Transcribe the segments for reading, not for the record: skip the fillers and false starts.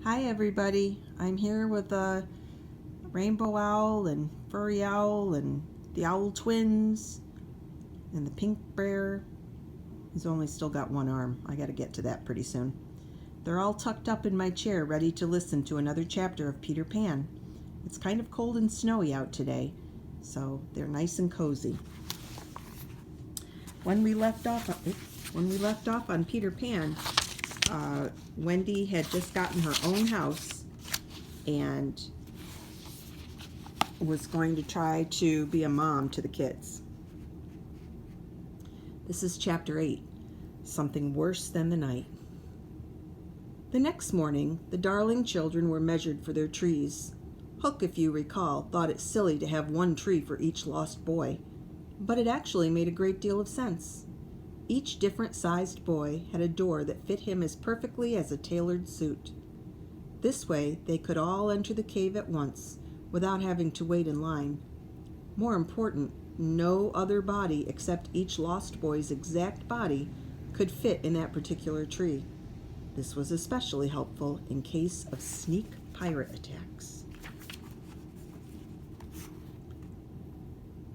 Hi everybody, I'm here with a rainbow owl and furry owl and the owl twins and the pink bear. He's only still got one arm. I gotta get to that pretty soon. They're all tucked up in my chair ready to listen to another chapter of Peter Pan. It's kind of cold and snowy out today, so they're nice and cozy. When we left off on Peter Pan, Wendy had just gotten her own house and was going to try to be a mom to the kids. This is chapter 8, Something Worse Than the Night. The next morning, the darling children were measured for their trees. Hook, if you recall, thought it silly to have one tree for each lost boy, but it actually made a great deal of sense. Each different-sized boy had a door that fit him as perfectly as a tailored suit. This way, they could all enter the cave at once, without having to wait in line. More important, no other body except each lost boy's exact body could fit in that particular tree. This was especially helpful in case of sneak pirate attacks.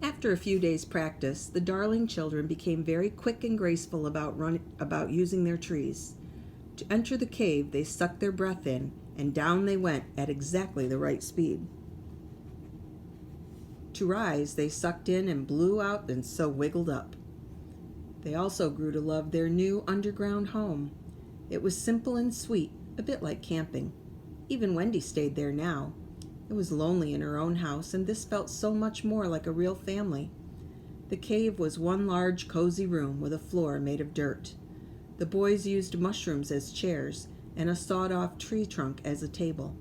After a few days' practice, the darling children became very quick and graceful about using their trees. To enter the cave, they sucked their breath in, and down they went at exactly the right speed. To rise, they sucked in and blew out and so wiggled up. They also grew to love their new underground home. It was simple and sweet, a bit like camping. Even Wendy stayed there now. It was lonely in her own house, and this felt so much more like a real family. The cave was one large, cozy room with a floor made of dirt. The boys used mushrooms as chairs and a sawed-off tree trunk as a table.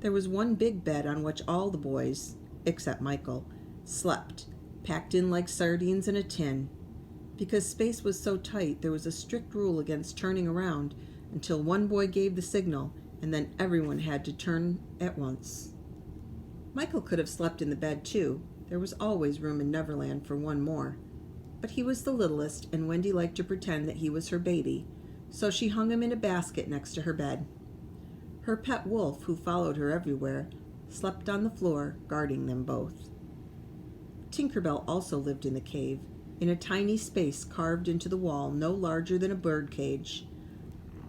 There was one big bed on which all the boys, except Michael, slept, packed in like sardines in a tin. Because space was so tight, there was a strict rule against turning around until one boy gave the signal, and then everyone had to turn at once. Michael could have slept in the bed too. There was always room in Neverland for one more. But he was the littlest, and Wendy liked to pretend that he was her baby, so she hung him in a basket next to her bed. Her pet wolf, who followed her everywhere, slept on the floor, guarding them both. Tinkerbell also lived in the cave, in a tiny space carved into the wall no larger than a bird cage.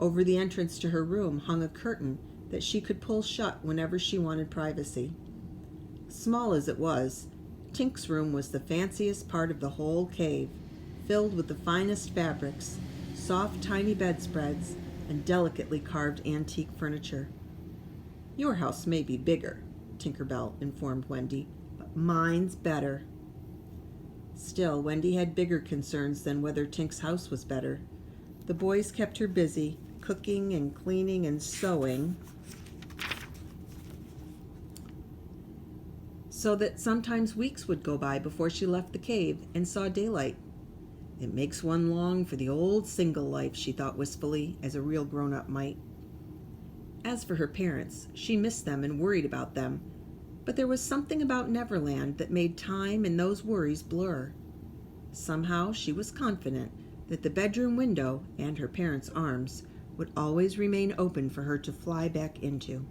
Over the entrance to her room hung a curtain that she could pull shut whenever she wanted privacy. Small as it was, Tink's room was the fanciest part of the whole cave, filled with the finest fabrics, soft tiny bedspreads, and delicately carved antique furniture. "Your house may be bigger," Tinkerbell informed Wendy, "but mine's better." Still, Wendy had bigger concerns than whether Tink's house was better. The boys kept her busy, cooking and cleaning and sewing, so that sometimes weeks would go by before she left the cave and saw daylight. "It makes one long for the old single life," she thought wistfully, as a real grown-up might. As for her parents, she missed them and worried about them, but there was something about Neverland that made time and those worries blur. Somehow she was confident that the bedroom window and her parents' arms would always remain open for her to fly back into.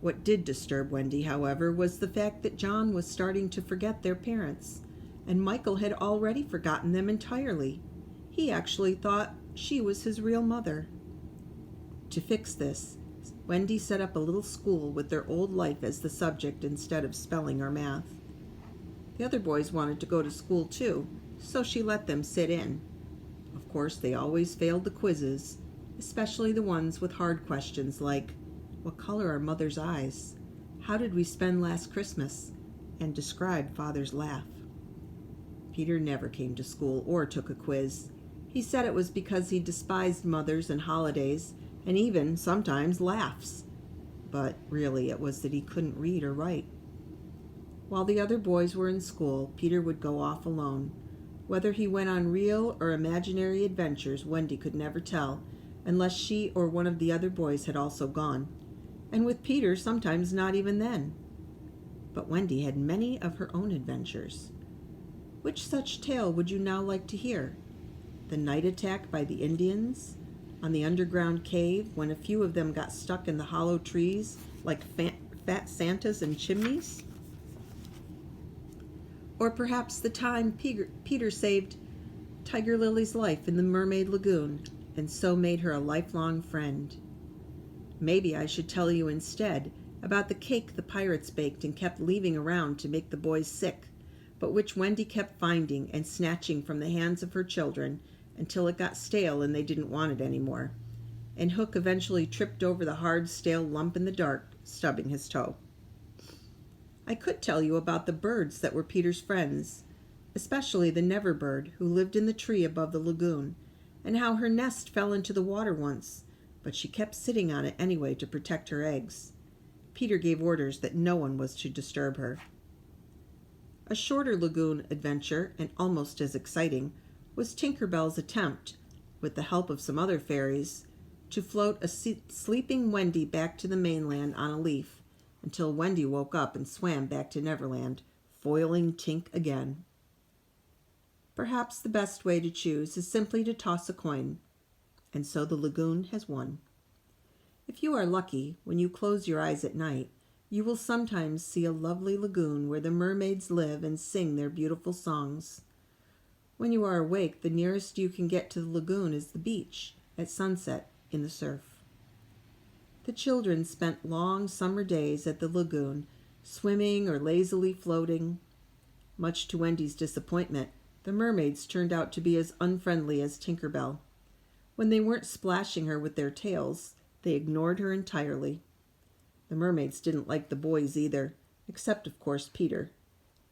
What did disturb Wendy, however, was the fact that John was starting to forget their parents, and Michael had already forgotten them entirely. He actually thought she was his real mother. To fix this, Wendy set up a little school with their old life as the subject instead of spelling or math. The other boys wanted to go to school too, so she let them sit in. Of course, they always failed the quizzes, especially the ones with hard questions like, "What color are Mother's eyes? How did we spend last Christmas?" and describe Father's laugh. Peter never came to school or took a quiz. He said it was because he despised mothers and holidays, and even, sometimes, laughs. But really, it was that he couldn't read or write. While the other boys were in school, Peter would go off alone. Whether he went on real or imaginary adventures, Wendy could never tell, unless she or one of the other boys had also gone. And with Peter, sometimes not even then. But Wendy had many of her own adventures. Which such tale would you now like to hear? The night attack by the Indians? on the underground cave when a few of them got stuck in the hollow trees like fat Santas and chimneys? Or perhaps the time Peter saved Tiger Lily's life in the Mermaid Lagoon and so made her a lifelong friend. Maybe I should tell you instead about the cake the pirates baked and kept leaving around to make the boys sick, but which Wendy kept finding and snatching from the hands of her children until it got stale and they didn't want it anymore. And Hook eventually tripped over the hard, stale lump in the dark, stubbing his toe. I could tell you about the birds that were Peter's friends, especially the Never Bird who lived in the tree above the lagoon, and how her nest fell into the water once, but she kept sitting on it anyway to protect her eggs. Peter gave orders that no one was to disturb her. A shorter lagoon adventure, and almost as exciting, was Tinker Bell's attempt, with the help of some other fairies, to float a sleeping Wendy back to the mainland on a leaf, until Wendy woke up and swam back to Neverland, foiling Tink again. Perhaps the best way to choose is simply to toss a coin, and so the lagoon has won. If you are lucky, when you close your eyes at night, you will sometimes see a lovely lagoon where the mermaids live and sing their beautiful songs. When you are awake, the nearest you can get to the lagoon is the beach at sunset in the surf. The children spent long summer days at the lagoon, swimming or lazily floating. Much to Wendy's disappointment, the mermaids turned out to be as unfriendly as Tinker Bell. When they weren't splashing her with their tails, they ignored her entirely. The mermaids didn't like the boys either, except, of course, Peter.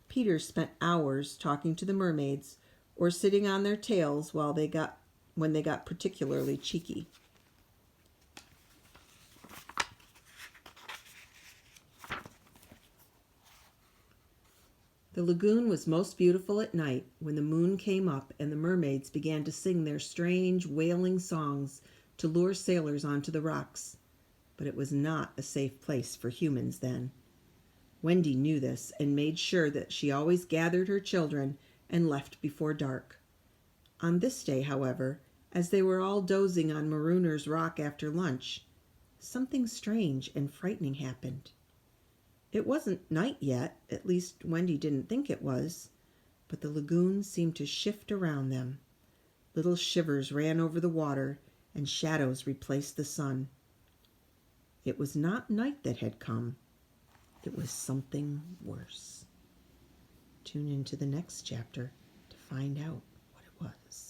Peter spent hours talking to the mermaids or sitting on their tails when they got particularly cheeky. The lagoon was most beautiful at night when the moon came up and the mermaids began to sing their strange, wailing songs to lure sailors onto the rocks. But it was not a safe place for humans then. Wendy knew this and made sure that she always gathered her children and left before dark. On this day, however, as they were all dozing on Marooner's Rock after lunch, something strange and frightening happened. It wasn't night yet, at least Wendy didn't think it was, but the lagoon seemed to shift around them. Little shivers ran over the water, and shadows replaced the sun. It was not night that had come. It was something worse. Tune into the next chapter to find out what it was.